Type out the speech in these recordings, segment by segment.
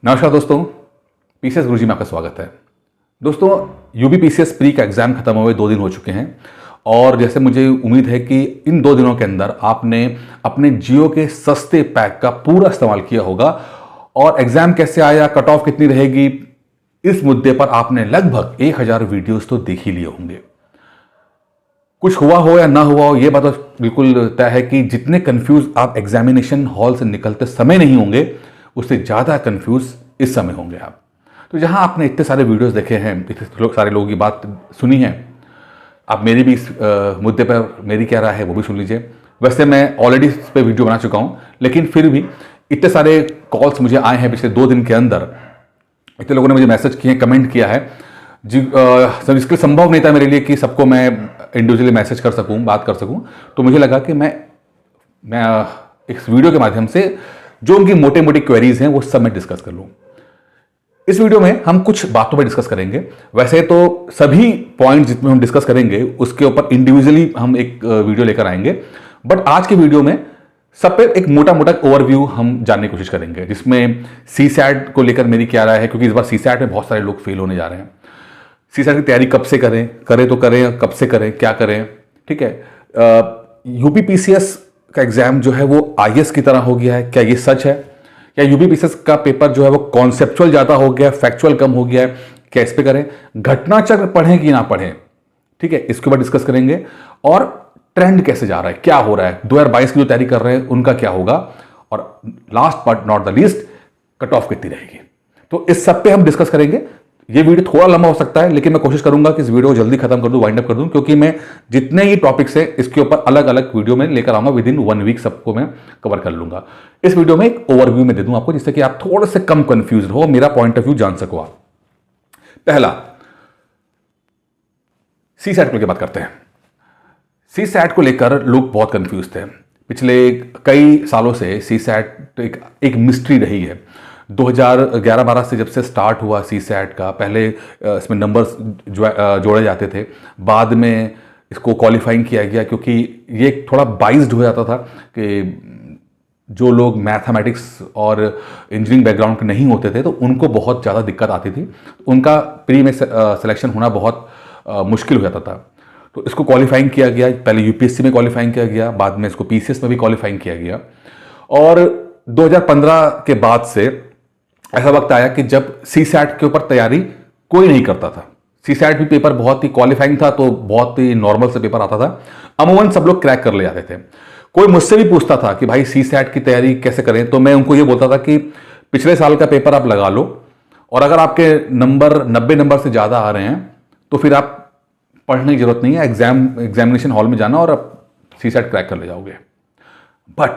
नमस्कार दोस्तों, पीसीएस गुरुजी में आपका स्वागत है। दोस्तों, यूपी पीसीएस प्री का एग्जाम खत्म हुए 2 दिन हो चुके हैं और जैसे मुझे उम्मीद है कि इन 2 दिनों के अंदर आपने अपने जियो के सस्ते पैक का पूरा इस्तेमाल किया होगा और एग्जाम कैसे आया, कट ऑफ कितनी रहेगी, इस मुद्दे पर आपने लगभग 1000 वीडियोस तो देख ही लिए होंगे। कुछ हुआ हो या ना हुआ हो, यह बात तो बिल्कुल तय है कि जितने कंफ्यूज आप एग्जामिनेशन हॉल से निकलते समय नहीं होंगे, उससे ज़्यादा कंफ्यूज इस समय होंगे आप। तो जहां आपने इतने सारे वीडियोस देखे हैं, इतने सारे लोगों की बात सुनी है, आप मेरी भी इस मुद्दे पर मेरी क्या राय है वो भी सुन लीजिए। वैसे मैं ऑलरेडी इस पर वीडियो बना चुका हूं, लेकिन फिर भी इतने सारे कॉल्स मुझे आए हैं पिछले 2 दिन के अंदर, इतने लोगों ने मुझे मैसेज किए, कमेंट किया है जी। इसके लिए संभव नहीं था मेरे लिए कि सबको मैं इंडिविजुअली मैसेज कर सकूं, बात कर सकूं। तो मुझे लगा कि मैं इस वीडियो के माध्यम से जो उनकी मोटे मोटी क्वेरीज हैं वो सब मैं डिस्कस कर लूं। इस वीडियो में हम कुछ बातों पर डिस्कस करेंगे। वैसे तो सभी पॉइंट जितने हम डिस्कस करेंगे उसके ऊपर इंडिविजुअली हम एक वीडियो लेकर आएंगे, बट आज के वीडियो में सब पे एक मोटा मोटा ओवरव्यू हम जानने की कोशिश करेंगे, जिसमें सीसैट को लेकर मेरी क्या राय है, क्योंकि इस बार सीसैट में बहुत सारे लोग फेल होने जा रहे हैं। सीसैट की तैयारी कब से करें तो करें, कब से करें, क्या करें, ठीक है। यूपी पीसीएस का एग्जाम जो है वो आईएएस की तरह हो गया है, क्या ये सच है? या यूपी पीसीएस का पेपर जो है वो कॉन्सेप्चुअल ज्यादा हो गया, फैक्चुअल कम हो गया है, क्या इस पे करें? घटना चक्र पढ़ें कि ना पढ़ें, ठीक है, इसके ऊपर डिस्कस करेंगे। और ट्रेंड कैसे जा रहा है, क्या हो रहा है, 2022 की जो तैयारी कर रहे हैं उनका क्या होगा, और last but not the least, cut off कितनी रहेगी। तो इस सब पे हम डिस्कस करेंगे। ये वीडियो थोड़ा लंबा हो सकता है, लेकिन मैं कोशिश करूंगा कि इस वीडियो को जल्दी खत्म कर दूं, वाइंड अप कर दूं, क्योंकि मैं जितने ही टॉपिक्स हैं इसके ऊपर अलग अलग वीडियो में लेकर आऊंगा। विद इन 1 वीक सबको मैं कवर कर लूंगा। इस वीडियो में एक ओवरव्यू में दे दूं आपको, जिससे कि आप थोड़े से कम कंफ्यूज हो, मेरा पॉइंट ऑफ व्यू जान सको आप। पहला, सीसैट को लेकर बात करते हैं। सीसैट को लेकर लोग बहुत कंफ्यूज थे। पिछले कई सालों से सीसैट एक मिस्ट्री रही है। 2011-12 से जब से स्टार्ट हुआ सीसैट का, पहले इसमें नंबर्स जोड़े जाते थे, बाद में इसको क्वालिफाइंग किया गया, क्योंकि ये थोड़ा बाइज्ड हो जाता था कि जो लोग मैथमेटिक्स और इंजीनियरिंग बैकग्राउंड के नहीं होते थे तो उनको बहुत ज़्यादा दिक्कत आती थी, उनका प्री में सिलेक्शन होना बहुत मुश्किल हो जाता था। तो इसको क्वालिफाइंग किया गया, पहले यूपीएससी में क्वालिफाइंग किया गया, बाद में इसको पीसीएस में भी क्वालिफाइंग किया गया। और 2015 के बाद से ऐसा वक्त आया कि जब सीसैट के ऊपर तैयारी कोई नहीं करता था। सीसैट भी पेपर बहुत ही क्वालिफाइंग था, तो बहुत ही नॉर्मल से पेपर आता था, अमूमन सब लोग क्रैक कर ले जाते थे। कोई मुझसे भी पूछता था कि भाई सीसैट की तैयारी कैसे करें, तो मैं उनको ये बोलता था कि पिछले साल का पेपर आप लगा लो, और अगर आपके नंबर 90 नंबर से ज़्यादा आ रहे हैं तो फिर आप पढ़ने की जरूरत नहीं है, एग्जामिनेशन हॉल में जाना और आप सीसैट क्रैक कर ले जाओगे। बट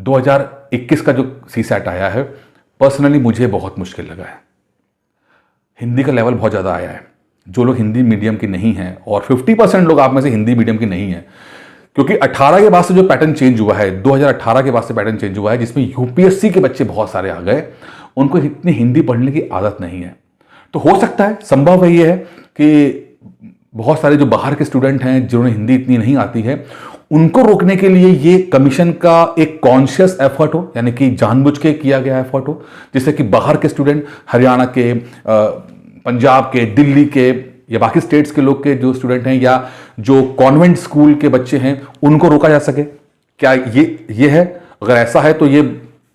2021 का जो सीसैट आया है, पर्सनली मुझे बहुत मुश्किल लगा है। हिंदी का लेवल बहुत ज़्यादा आया है। जो लोग हिंदी मीडियम के नहीं हैं, और 50% लोग आप में से हिंदी मीडियम के नहीं हैं, क्योंकि 18 के बाद से जो पैटर्न चेंज हुआ है, 2018 के बाद से पैटर्न चेंज हुआ है, जिसमें यूपीएससी के बच्चे बहुत सारे आ गए, उनको इतनी हिंदी पढ़ने की आदत नहीं है। तो हो सकता है, संभव है ये है कि बहुत सारे जो बाहर के स्टूडेंट हैं जिन्होंने हिंदी इतनी नहीं आती है, उनको रोकने के लिए ये कमीशन का एक कॉन्शियस एफर्ट हो, यानी कि जानबूझ के किया गया एफर्ट हो, जिससे कि बाहर के स्टूडेंट, हरियाणा के, पंजाब के, दिल्ली के या बाकी स्टेट्स के लोग के जो स्टूडेंट हैं, या जो कॉन्वेंट स्कूल के बच्चे हैं, उनको रोका जा सके। क्या ये है? अगर ऐसा है तो ये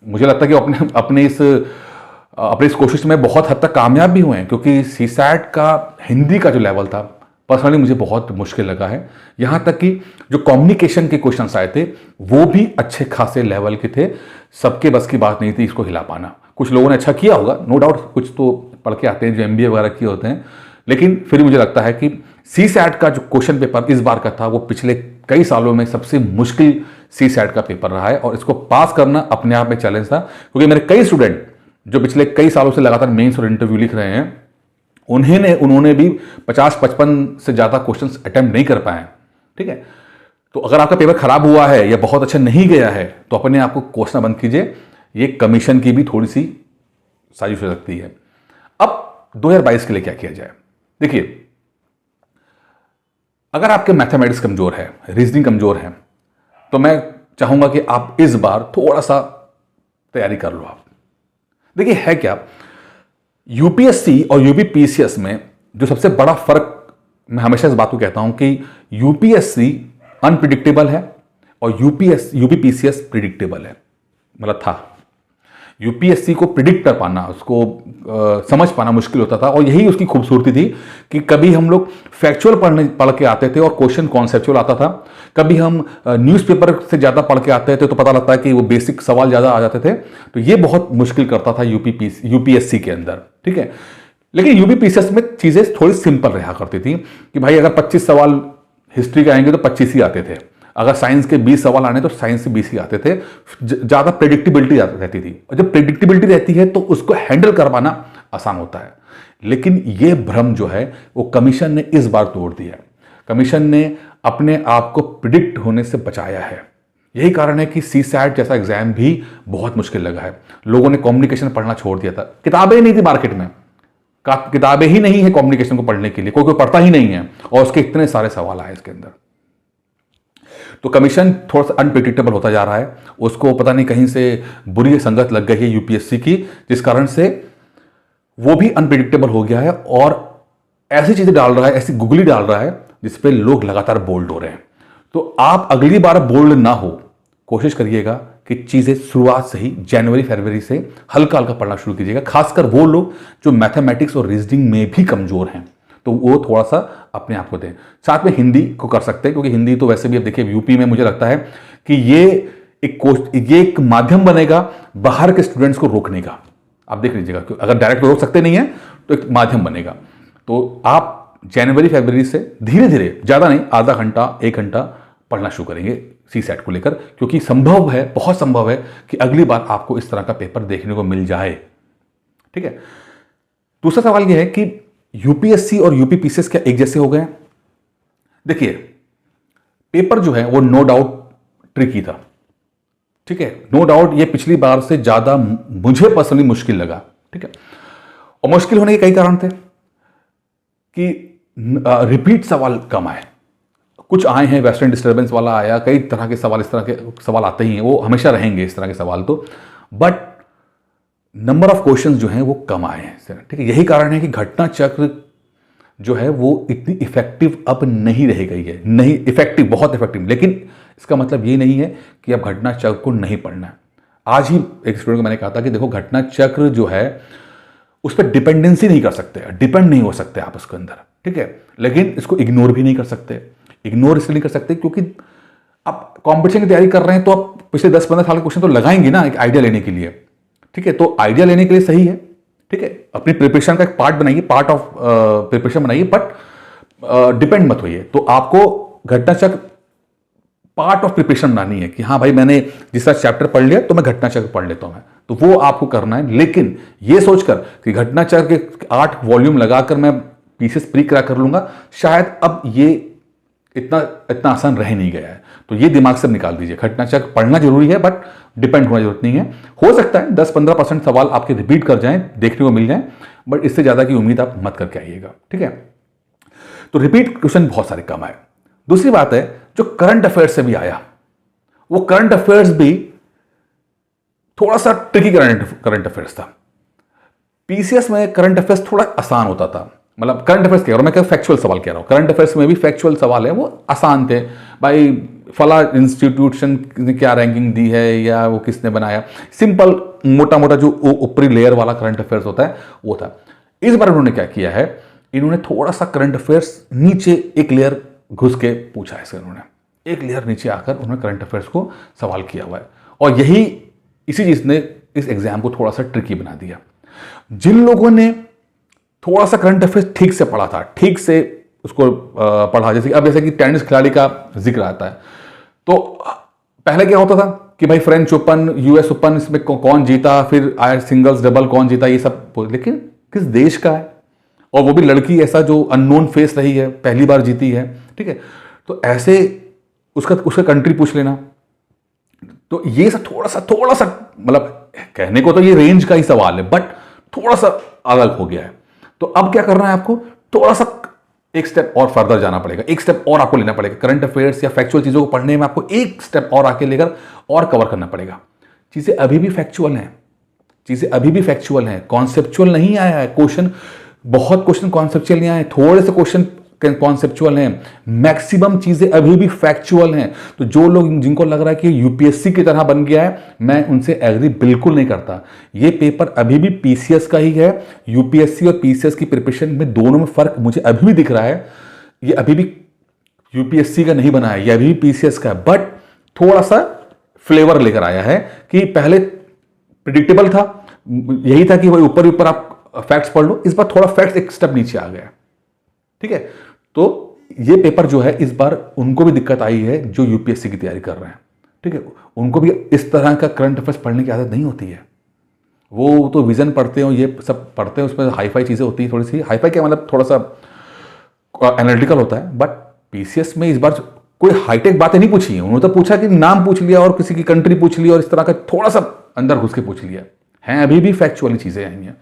मुझे लगता है कि अपने इस कोशिश में बहुत हद तक कामयाब भी हुए हैं, क्योंकि सीसैट का हिंदी का जो लेवल था, पर्सनली मुझे बहुत मुश्किल लगा है। यहां तक कि जो कम्युनिकेशन के क्वेश्चंस आए थे वो भी अच्छे खासे लेवल के थे। सबके बस की बात नहीं थी इसको हिला पाना। कुछ लोगों ने अच्छा किया होगा, नो डाउट, कुछ तो पढ़ के आते हैं जो एमबीए वगैरह किए होते हैं, लेकिन फिर मुझे लगता है कि सीसैट का जो क्वेश्चन पेपर इस बार का था, वो पिछले कई सालों में सबसे मुश्किल सीसैट का पेपर रहा है, और इसको पास करना अपने आप में चैलेंज था। क्योंकि मेरे कई स्टूडेंट जो पिछले कई सालों से लगातार मेंस और इंटरव्यू लिख रहे हैं, उन्होंने भी 50-55 से ज़्यादा क्वेश्चंस अटेम्प्ट नहीं कर पाए, ठीक है। तो अगर आपका पेपर खराब हुआ है या बहुत अच्छा नहीं गया है, तो अपने आप को कोसना बंद कीजिए। ये कमीशन की भी थोड़ी सी साजिश हो सकती है। अब 2022 के लिए क्या किया जाए? देखिए, अगर आपके मैथमेटिक्स कमजोर है, रीजनिंग कमजोर है, तो मैं चाहूंगा कि आप इस बार थोड़ा सा तैयारी कर लो। आप देखिए है क्या, यूपीएससी और यूपीपीसीएस में जो सबसे बड़ा फर्क, मैं हमेशा इस बात को कहता हूं कि यूपीएससी अनप्रिडिक्टेबल है और यूपीपीसीएस प्रिडिक्टेबल है। मतलब था, यूपीएससी को प्रिडिक्ट कर पाना, उसको समझ पाना मुश्किल होता था, और यही उसकी खूबसूरती थी कि कभी हम लोग फैक्चुअल पढ़ के आते थे और क्वेश्चन कॉन्सेप्चुअल आता था, कभी हम न्यूज़पेपर से ज़्यादा पढ़ के आते थे तो पता लगता है कि वो बेसिक सवाल ज़्यादा आ जाते थे। तो ये बहुत मुश्किल करता था यूपीएससी के अंदर, ठीक है। लेकिन यूपीपीसीएस में चीज़ें थोड़ी सिंपल रहा करती थी कि भाई अगर 25 सवाल हिस्ट्री के आएंगे तो 25 ही आते थे, अगर साइंस के 20 सवाल आने तो साइंस से 20 ही आते थे। ज़्यादा प्रेडिक्टेबिलिटी रहती थी, और जब प्रेडिक्टेबिलिटी रहती है तो उसको हैंडल कर पाना आसान होता है। लेकिन ये भ्रम जो है वो कमीशन ने इस बार तोड़ दिया है। कमीशन ने अपने आप को प्रिडिक्ट होने से बचाया है। यही कारण है कि सीसैट जैसा एग्जाम भी बहुत मुश्किल लगा है। लोगों ने कम्युनिकेशन पढ़ना छोड़ दिया था, किताबें नहीं थी मार्केट में, किताबें ही नहीं है कम्युनिकेशन को पढ़ने के लिए, कोई पढ़ता ही नहीं है, और उसके इतने सारे सवाल आए इसके अंदर। तो कमीशन थोड़ा सा अनप्रिडिक्टेबल होता जा रहा है, उसको पता नहीं कहीं से बुरी संगत लग गई है यूपीएससी की, जिस कारण से वो भी अनप्रिडिक्टेबल हो गया है और ऐसी चीजें डाल रहा है, ऐसी गुगली डाल रहा है जिसपे लोग लगातार बोल्ड हो रहे हैं। तो आप अगली बार बोल्ड ना हो, कोशिश करिएगा कि चीजें शुरुआत से ही जनवरी फरवरी से हल्का हल्का पढ़ना शुरू कीजिएगा। खासकर वो लोग जो मैथमेटिक्स और रीजनिंग में भी कमजोर हैं, तो वो थोड़ा सा अपने आप को दें। साथ में हिंदी को कर सकते हैं, क्योंकि हिंदी तो वैसे भी अब देखिए यूपी में मुझे लगता है कि ये एक माध्यम बनेगा बाहर के स्टूडेंट्स को रोकने का। आप देख लीजिएगा, अगर डायरेक्ट रोक सकते नहीं है तो एक माध्यम बनेगा। तो आप जनवरी फरवरी से धीरे धीरे, ज़्यादा नहीं, आधा घंटा 1 घंटा पढ़ना शुरू करेंगे सीसैट को लेकर, क्योंकि संभव है, बहुत संभव है कि अगली बार आपको इस तरह का पेपर देखने को मिल जाए। ठीक है। दूसरा सवाल यह है कि यूपीएससी और यूपीपीसीएस क्या एक जैसे हो गए? देखिए, पेपर जो है वो नो डाउट ट्रिकी था, ठीक है, नो डाउट ये पिछली बार से ज्यादा मुझे पर्सनली मुश्किल लगा, ठीक है। और मुश्किल होने के कई कारण थे कि रिपीट सवाल कम आए, कुछ आए हैं, वेस्टर्न डिस्टर्बेंस वाला आया, कई तरह के सवाल, इस तरह के सवाल आते ही हैं, वो हमेशा रहेंगे इस तरह के सवाल तो, बट नंबर ऑफ क्वेश्चंस जो हैं वो कम आए हैं, ठीक है। यही कारण है कि घटना चक्र जो है वो इतनी इफेक्टिव अब नहीं रह गई है, नहीं इफेक्टिव, बहुत इफेक्टिव, लेकिन इसका मतलब ये नहीं है कि अब घटना चक्र को नहीं पढ़ना है। आज ही एक स्टूडेंट को मैंने कहा था कि देखो, घटना चक्र जो है उस पर डिपेंडेंसी नहीं कर सकते, डिपेंड नहीं हो सकते आप उसके अंदर, ठीक है, लेकिन इसको इग्नोर भी नहीं कर सकते। इग्नोर इसलिए नहीं कर सकते क्योंकि आप कॉम्पिटिशन की तैयारी कर रहे हैं तो आप पिछले 10-15 साल के क्वेश्चन तो लगाएंगे ना, एक आइडिया लेने के लिए, ठीक है। तो आइडिया लेने के लिए सही है, ठीक है, अपनी प्रिपरेशन का एक पार्ट बनाइए, पार्ट ऑफ प्रिपरेशन बनाइए, बट डिपेंड मत होइए। तो आपको घटना चक्र पार्ट ऑफ प्रिपरेशन बनानी है कि हाँ भाई, मैंने जिस तरह चैप्टर पढ़ लिया तो मैं घटना चक्र पढ़ लेता हूं मैं, तो वो आपको करना है। लेकिन ये सोचकर कि घटना चक्र के 8 वॉल्यूम लगाकर मैं पीसेस प्री क्रैक कर लूंगा, शायद अब ये इतना आसान रह नहीं गया है। तो ये दिमाग से निकाल दीजिए, घटना चक्र पढ़ना जरूरी है बट डिपेंड होना जरूरत नहीं है। हो सकता है 10-15% सवाल आपके रिपीट कर जाएं, देखने को मिल जाएं, बट इससे ज्यादा की उम्मीद आप मत करके आइएगा, ठीक है। तो रिपीट क्वेश्चन बहुत सारे कम आए। दूसरी बात है, जो करंट अफेयर्स से भी आया, वो करंट अफेयर्स भी थोड़ा सा ट्रिकी करंट अफेयर्स था। पीसीएस में करंट अफेयर्स थोड़ा आसान होता था, मतलब करंट अफेयर्स कह रहा हूं मैं, क्या फैक्चुअल सवाल कह रहा हूं, करंट अफेयर्स में भी फैक्चुअल सवाल है, वो आसान थे भाई, फला इंस्टीट्यूशन ने क्या रैंकिंग दी है या वो किसने बनाया, सिंपल मोटा मोटा जो ऊपरी लेयर वाला करंट अफेयर्स होता है वो था। इस बार उन्होंने क्या किया है, इन्होंने थोड़ा सा करंट अफेयर्स नीचे एक लेयर घुस के पूछा है, इन्होंने एक लेयर नीचे आकर उन्होंने करंट अफेयर्स को सवाल किया हुआ है, और इसी चीज ने इस एग्जाम को थोड़ा सा ट्रिकी बना दिया। जिन लोगों ने थोड़ा सा करंट अफेयर्स ठीक से पढ़ा था, ठीक से उसको पढ़ा, जैसे कि टेनिस खिलाड़ी का जिक्र आता है, तो पहले क्या होता था कि भाई फ्रेंच ओपन, यूएस ओपन, इसमें कौन जीता, फिर आया सिंगल्स डबल कौन जीता, ये सब, लेकिन किस देश का है, और वो भी लड़की ऐसा जो अननोन फेस रही है, पहली बार जीती है, ठीक है। तो ऐसे उसका कंट्री पूछ लेना, तो ये सब थोड़ा सा मतलब कहने को तो ये रेंज का ही सवाल है, बट थोड़ा सा अलग हो गया है। तो अब क्या करना है आपको, थोड़ा सा एक स्टेप और फर्दर जाना पड़ेगा, एक स्टेप और आपको लेना पड़ेगा। करंट अफेयर्स या फैक्चुअल चीजों को पढ़ने में आपको एक स्टेप और आके लेकर और कवर करना पड़ेगा। चीजें अभी भी फैक्चुअल हैं, चीज़ें अभी भी फैक्चुअल हैं, कॉन्सेप्चुअल नहीं आया है क्वेश्चन। बहुत क्वेश्चन कॉन्सेप्चुअल नहीं आए, थोड़े से क्वेश्चन कॉन्सेप्चुअल हैं, मैक्सिमम चीज़ें अभी भी फैक्चुअल हैं। तो जो लोग जिनको लग रहा है कि यूपीएससी की तरह बन गया है, मैं उनसे एग्री बिल्कुल नहीं करता। ये पेपर अभी भी पीसीएस का ही है। यूपीएससी और पीसीएस की प्रिपरेशन में दोनों में फर्क मुझे अभी भी दिख रहा है। ये अभी भी यूपीएससी का नहीं बना है, ये अभी भी पीसीएस का है, बट थोड़ा सा फ्लेवर लेकर आया है कि पहले प्रिडिक्टेबल था, यही था कि भाई ऊपर ऊपर आप फैक्ट्स पढ़ लो, इस बार थोड़ा फैक्ट्स एक स्टेप नीचे आ गया। ठीक है, तो ये पेपर जो है इस बार उनको भी दिक्कत आई है जो यूपीएससी की तैयारी कर रहे हैं। ठीक है, उनको भी इस तरह का करंट अफेयर्स पढ़ने की आदत नहीं होती है। वो तो विजन पढ़ते हो, ये सब पढ़ते हैं, उसमें हाई फाई चीज़ें होती हैं, थोड़ी सी हाई फाई क्या मतलब थोड़ा सा एनालिटिकल होता है। बट पीसीएस में इस बार कोई हाईटेक बातें नहीं पूछी है, उन्होंने तो पूछा कि नाम पूछ लिया और किसी की कंट्री पूछ लिया और इस तरह का थोड़ा सा अंदर घुस के पूछ लिया है। अभी भी फैक्चुअली चीज़ें आई हैं।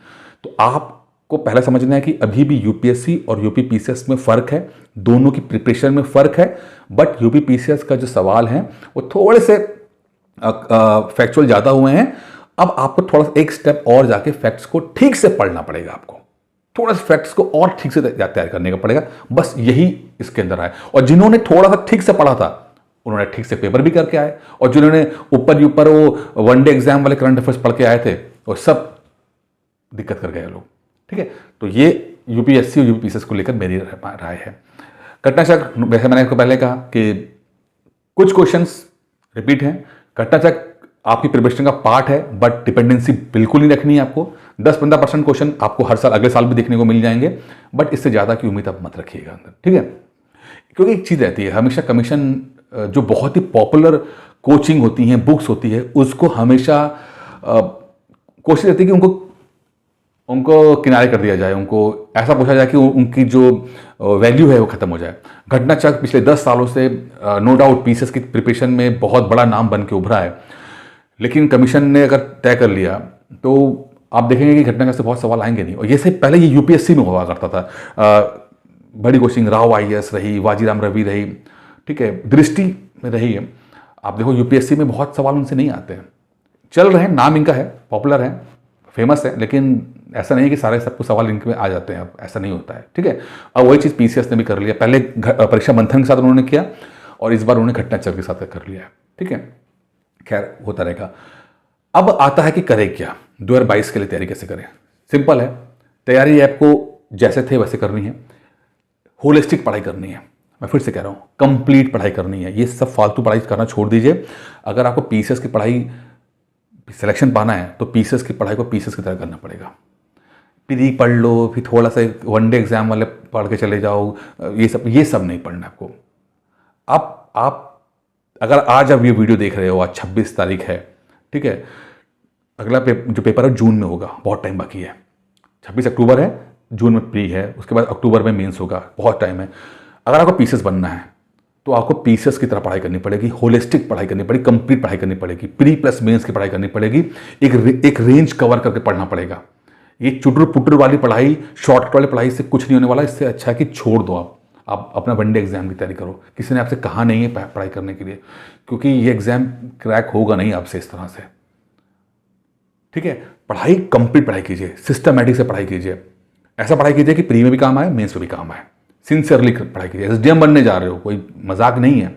तो आपको पहले समझना है कि अभी भी यूपीएससी और यूपी पीसीएस में फ़र्क है, दोनों की प्रिपरेशन में फ़र्क है। बट यूपी पीसीएस का जो सवाल है वो थोड़े से फैक्चुअल ज़्यादा हुए हैं। अब आपको थोड़ा सा एक स्टेप और जाके फैक्ट्स को ठीक से पढ़ना पड़ेगा, आपको थोड़ा सा फैक्ट्स को और ठीक से तैयार करने का पड़ेगा। बस यही इसके अंदर है। और जिन्होंने थोड़ा सा ठीक से पढ़ा था उन्होंने ठीक से पेपर भी करके आए, और जिन्होंने ऊपर वो वनडे एग्जाम वाले करंट अफेयर्स पढ़ के आए थे वो सब दिक्कत कर गए लोग। ठीक है, तो ये यूपीएससी और यूपीपीसीएस को लेकर मेरी राय है। घटना चक्र, वैसे मैंने आपको पहले कहा कि कुछ क्वेश्चंस रिपीट हैं। घटना चक्र आपकी प्रिपरेशन का पार्ट है, बट डिपेंडेंसी बिल्कुल नहीं रखनी है आपको। 10-15% क्वेश्चन आपको हर साल अगले साल भी देखने को मिल जाएंगे, बट इससे ज़्यादा की उम्मीद आप मत रखिएगा अंदर। ठीक है, क्योंकि एक चीज़ रहती है हमेशा, कमीशन जो बहुत ही पॉपुलर कोचिंग होती हैं, बुक्स होती है, उसको हमेशा कोशिश रहती है कि उनको किनारे कर दिया जाए, उनको ऐसा पूछा जाए कि उनकी जो वैल्यू है वो खत्म हो जाए। घटना चक्र पिछले 10 सालों से नो डाउट पीसीएस की प्रिपरेशन में बहुत बड़ा नाम बन के उभरा है, लेकिन कमीशन ने अगर तय कर लिया तो आप देखेंगे कि घटना चक्र से बहुत सवाल आएंगे नहीं। और ये से पहले ये यूपीएससी में हुआ करता था। बड़ी कोचिंग राव आईएएस रही, वाजीराम रवि रही, ठीक है, दृष्टि में रही है। आप देखो यूपीएससी में बहुत सवाल उनसे नहीं आते हैं, चल रहे हैं, नाम इनका है, पॉपुलर है, फेमस है, लेकिन ऐसा नहीं है कि सारे सबको सवाल इनके में आ जाते हैं। अब ऐसा नहीं होता है। ठीक है, अब वही चीज़ पीसीएस ने भी कर लिया। पहले परीक्षा मंथन के साथ उन्होंने किया और इस बार उन्होंने घटना चक्र के साथ कर लिया है। ठीक है, खैर होता रहेगा। अब आता है कि करें क्या, 2022 के लिए तैयारी कैसे करें। सिंपल है, तैयारी आपको जैसे थे वैसे करनी है, होलिस्टिक पढ़ाई करनी है। मैं फिर से कह रहा हूँ, कंप्लीट पढ़ाई करनी है। ये सब फालतू पढ़ाई करना छोड़ दीजिए। अगर आपको पीसीएस की पढ़ाई सिलेक्शन पाना है तो पीसीएस की पढ़ाई को पीसीएस की तरह करना पड़ेगा। प्री पढ़ लो, फिर थोड़ा सा वनडे एग्जाम वाले पढ़ के चले जाओ, ये सब नहीं पढ़ना आपको। आप अगर आज आप ये वीडियो देख रहे हो, आज 26 तारीख है, ठीक है, अगला जो पेपर है जून में होगा, बहुत टाइम बाकी है। 26 अक्टूबर है, जून में प्री है, उसके बाद अक्टूबर में मेंस होगा, बहुत टाइम है। अगर आपको पीसीएस बनना है तो आपको पीसीएस की तरह पढ़ाई करनी पड़ेगी, होलिस्टिक पढ़ाई करनी पड़ेगी, कंप्लीट पढ़ाई करनी पड़ेगी, प्री प्लस मेंस की पढ़ाई करनी पड़ेगी, एक रेंज कवर करके पढ़ना पड़ेगा। ये चुटर पुटर वाली पढ़ाई, शॉर्टकट वाली पढ़ाई से कुछ नहीं होने वाला। इससे अच्छा है कि छोड़ दो, आप अपना वनडे एग्जाम की तैयारी करो। किसी ने आपसे कहा नहीं है पढ़ाई करने के लिए, क्योंकि ये एग्जाम क्रैक होगा नहीं आपसे इस तरह से। ठीक है, पढ़ाई कंप्लीट पढ़ाई कीजिए, सिस्टमैटिक से पढ़ाई कीजिए। ऐसा पढ़ाई कीजिए कि प्री में भी काम आए, मेंस में भी काम आए। सिंसियरली पढ़ाई कीजिए। एसडीएम बनने जा रहे हो, कोई मजाक नहीं है,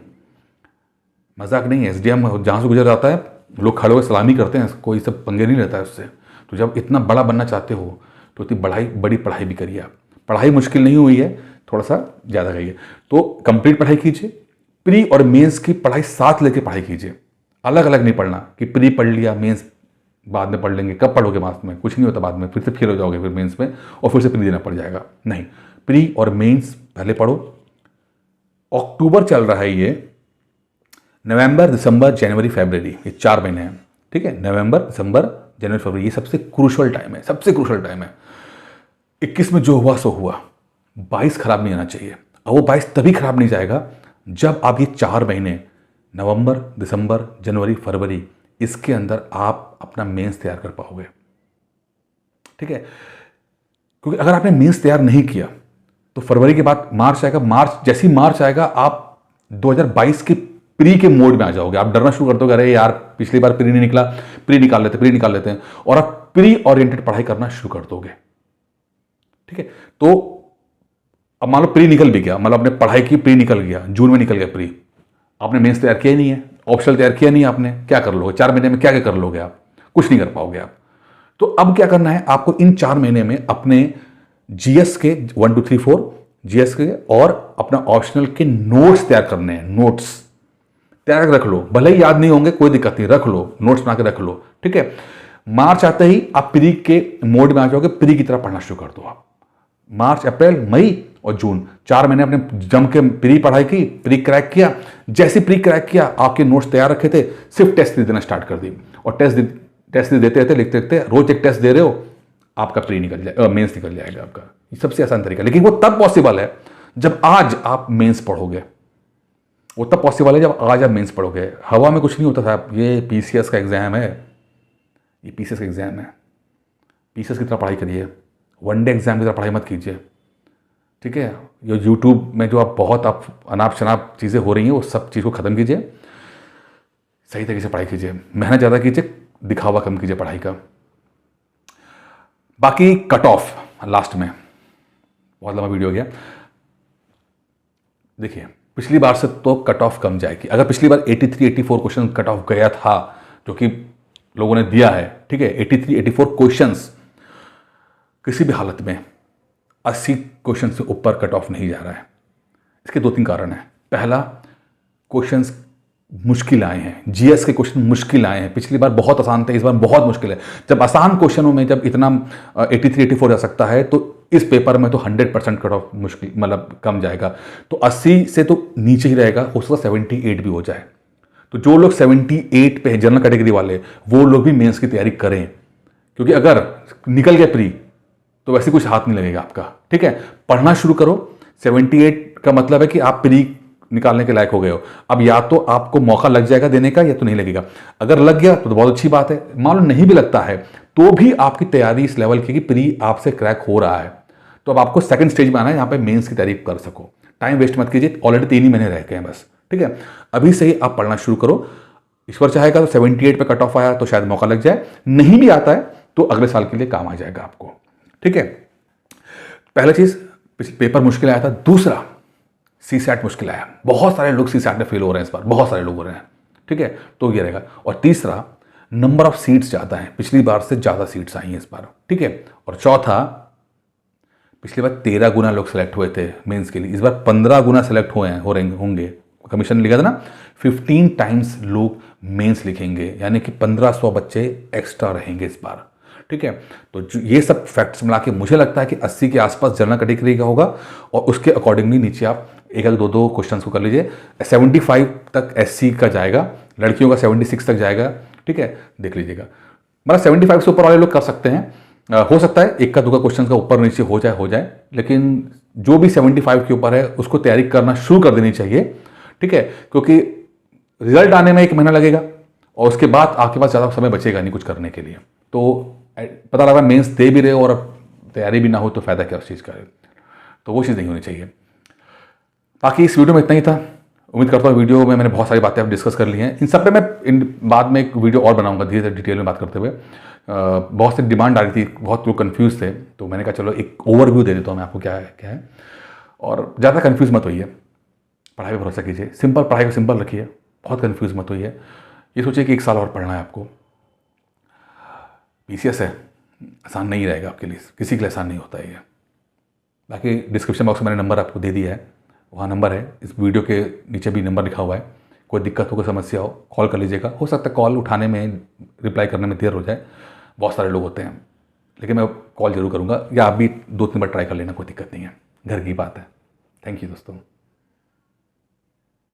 मजाक नहीं है। एसडीएम जहाँ से गुजर जाता है लोग खड़े होकर सलामी करते हैं, कोई सब पंगे नहीं रहता है उससे। तो जब इतना बड़ा बनना चाहते हो तो इतनी बड़ी पढ़ाई भी करिए आप। पढ़ाई मुश्किल नहीं हुई है, थोड़ा सा ज़्यादा करिए। तो कंप्लीट पढ़ाई कीजिए, प्री और मेंस की पढ़ाई साथ लेके पढ़ाई कीजिए। अलग अलग नहीं पढ़ना कि प्री पढ़ लिया, मेंस बाद में पढ़ लेंगे। कब पढ़ोगे बाद में, कुछ नहीं होता बाद में, फिर से फेल हो जाओगे फिर मेंस में और फिर से प्री देना पड़ जाएगा। नहीं, प्री और मेंस पहले पढ़ो। अक्टूबर चल रहा है ये, नवंबर, दिसंबर, जनवरी, फरवरी, ये 4 महीने हैं। ठीक है, नवंबर, दिसंबर, जनवरी, फरवरी, ये सबसे क्रूशल टाइम है, सबसे क्रूशल टाइम है। 21 में जो हुआ सो हुआ, 22 खराब नहीं आना चाहिए। और वो 22 तभी खराब नहीं जाएगा जब आप ये 4 महीने, नवंबर, दिसंबर, जनवरी, फरवरी, इसके अंदर आप अपना मेंस तैयार कर पाओगे। ठीक है, क्योंकि अगर आपने मेंस तैयार नहीं किया तो फरवरी के बाद मार्च आएगा। जैसे ही मार्च आएगा आप 2022 की प्री के मोड में आ जाओगे। आप डरना शुरू कर दोगे, अरे यार पिछली बार प्री नहीं निकला, प्री निकाल लेते हैं, और आप प्री ओरिएंटेड पढ़ाई करना शुरू कर दोगे। ठीक है, तो अब मान लो प्री निकल भी गया, मतलब आपने पढ़ाई की, प्री निकल गया, जून में निकल गया प्री, आपने मेंस तैयार किया ही नहीं है, ऑप्शनल तैयार किया नहीं आपने, क्या कर लोगे 4 महीने में? क्या क्या कर लोगे आप? कुछ नहीं कर पाओगे आप। तो अब क्या करना है आपको, इन 4 महीने में अपने जीएस के 1 2 3 4 जीएस के और अपना ऑप्शनल के नोट्स तैयार करने हैं। नोट्स तैयार रख लो, भले ही याद नहीं होंगे कोई दिक्कत नहीं, रख लो, नोट्स बना के रख लो। ठीक है, मार्च आते ही आप प्री के मोड में आ जाओगे, प्री की तरह पढ़ना शुरू कर दो आप। मार्च, अप्रैल, मई और जून 4 महीने अपने जम के प्री पढ़ाई की, प्री क्रैक किया। जैसे प्री क्रैक किया, आपके नोट्स तैयार रखे थे, सिर्फ टेस्ट देना स्टार्ट कर दी, और टेस्ट देते रहते, लिखते रहते, रोज एक टेस्ट दे रहे हो, आपका प्री निकल जाएगा, मेंस निकल जाएगा आपका। ये सबसे आसान तरीका, लेकिन वो तब पॉसिबल है जब आज आप मेंस पढ़ोगे। वो तब पॉसिबल है जब आज आप मेंस पढ़ोगे। हवा में कुछ नहीं होता था, ये पीसीएस का एग्जाम है, ये पीसीएस का एग्जाम है, पीसीएस की तरह पढ़ाई करिए, वनडे एग्जाम की तरह पढ़ाई मत कीजिए। ठीक है, ये यूट्यूब में जो आप अनाप शनाप चीज़ें हो रही हैं, वो सब चीज़ को ख़त्म कीजिए, सही तरीके से पढ़ाई कीजिए, मेहनत ज़्यादा कीजिए, दिखावा कम कीजिए पढ़ाई का। बाकी कट ऑफ लास्ट में, बहुत लंबा वीडियो हो गया। देखिए, पिछली बार से तो कट ऑफ कम जाएगी। अगर पिछली बार 83 84 क्वेश्चन कट ऑफ गया था, जो कि लोगों ने दिया है, ठीक है, 83 84 क्वेश्चंस, किसी भी हालत में 80 क्वेश्चन से ऊपर कट ऑफ नहीं जा रहा है। इसके 2-3 कारण हैं। पहला, क्वेश्चंस मुश्किल आए हैं, जीएस के क्वेश्चन मुश्किल आए हैं। पिछली बार बहुत आसान थे, इस बार बहुत मुश्किल है। जब आसान क्वेश्चनों में जब इतना 83 84 जा सकता है, तो इस पेपर में तो 100% कट ऑफ मुश्किल, मतलब कम जाएगा। तो 80 से तो नीचे ही रहेगा, हो सकता 78 भी हो जाए। तो जो लोग 78 पे जनरल कैटेगरी वाले, वो लोग भी मेंस की तैयारी करें, क्योंकि अगर निकल गया प्री तो वैसे कुछ हाथ नहीं लगेगा आपका। ठीक है, पढ़ना शुरू करो। 78 का मतलब है कि आप प्री निकालने के लायक हो गए हो। अब या तो आपको मौका लग जाएगा देने का, या तो नहीं लगेगा। अगर लग गया तो बहुत अच्छी बात है, मान लो नहीं भी लगता है तो भी आपकी तैयारी इस लेवल की कि प्री आपसे क्रैक हो रहा है, तो अब आपको सेकंड स्टेज में आना है, यहाँ पे मेंस की तैयारी कर सको। टाइम वेस्ट मत कीजिए, ऑलरेडी 3 ही महीने रह गए हैं बस। ठीक है, अभी से ही आप पढ़ना शुरू करो। ईश्वर चाहेगा तो 78 पे कट ऑफ आया तो शायद मौका लग जाए, नहीं भी आता है तो अगले साल के लिए काम आ जाएगा आपको। ठीक है, पहला चीज पेपर मुश्किल आया था। दूसरा, सीसैट मुश्किल आया, बहुत सारे लोग सीसैट में फेल हो रहे हैं इस बार, बहुत सारे लोग हो रहे हैं। ठीक है, तो ये रहेगा। और तीसरा, नंबर ऑफ सीट्स ज़्यादा हैं, पिछली बार से ज़्यादा सीट्स आई हैं इस बार। ठीक है, और चौथा, पिछली बार 13 गुना लोग सेलेक्ट हुए थे मेंस के लिए, इस बार 15 गुना सेलेक्ट हुए हैं, होंगे। कमीशन ने लिखा था ना, 15 टाइम्स लोग मेंस लिखेंगे, यानी कि 1500 बच्चे एक्स्ट्रा रहेंगे इस बार। ठीक है, तो ये सब फैक्ट्स मिला के मुझे लगता है कि 80 के आसपास जनरल कैटेगरी का होगा, और उसके अकॉर्डिंगली नीचे आप एक दो क्वेश्चंस को कर लीजिए। 75 तक एससी का जाएगा, लड़कियों का 76 तक जाएगा। ठीक है, देख लीजिएगा, मतलब 75 से ऊपर वाले लोग कर सकते हैं। हो सकता है एक का दो का क्वेश्चन का ऊपर नीचे हो जाए, लेकिन जो भी 75 के ऊपर है उसको तैयारी करना शुरू कर देनी चाहिए। ठीक है, क्योंकि रिजल्ट आने में 1 महीना लगेगा, और उसके बाद आपके पास ज़्यादा समय बचेगा नहीं कुछ करने के लिए। तो पता लगा मेंस दे भी रहे हो और तैयारी भी ना हो तो फायदा क्या उस चीज़ का, तो वो चीज़ नहीं होनी चाहिए। बाकी इस वीडियो में इतना ही था। उम्मीद करता हूँ वीडियो में मैंने बहुत सारी बातें आप डिस्कस कर ली हैं। इन सब पे मैं बाद में एक वीडियो और बनाऊंगा धीरे धीरे डिटेल में बात करते हुए। बहुत सी डिमांड आ रही थी, बहुत लोग कंफ्यूज थे, तो मैंने कहा चलो एक ओवरव्यू दे देता हूँ मैं आपको क्या है। और ज़्यादा कंफ्यूज मत होइए, पढ़ाई पर भरोसा कीजिए, सिंपल पढ़ाई को सिंपल रखिए, बहुत कंफ्यूज मत होइए। ये सोचिए कि 1 साल और पढ़ना है आपको। पीसीएस है, आसान नहीं रहेगा आपके लिए, किसी के लिए आसान नहीं होता है ये। बाकी डिस्क्रिप्शन बॉक्स में मैंने नंबर आपको दे दिया है, वहाँ नंबर है, इस वीडियो के नीचे भी नंबर लिखा हुआ है। कोई दिक्कत हो, कोई समस्या हो, कॉल कर लीजिएगा। हो सकता है कॉल उठाने में, रिप्लाई करने में देर हो जाए, बहुत सारे लोग होते हैं, लेकिन मैं कॉल जरूर करूँगा, या आप भी 2-3 बार ट्राई कर लेना, कोई दिक्कत नहीं है, घर की बात है। थैंक यू दोस्तों।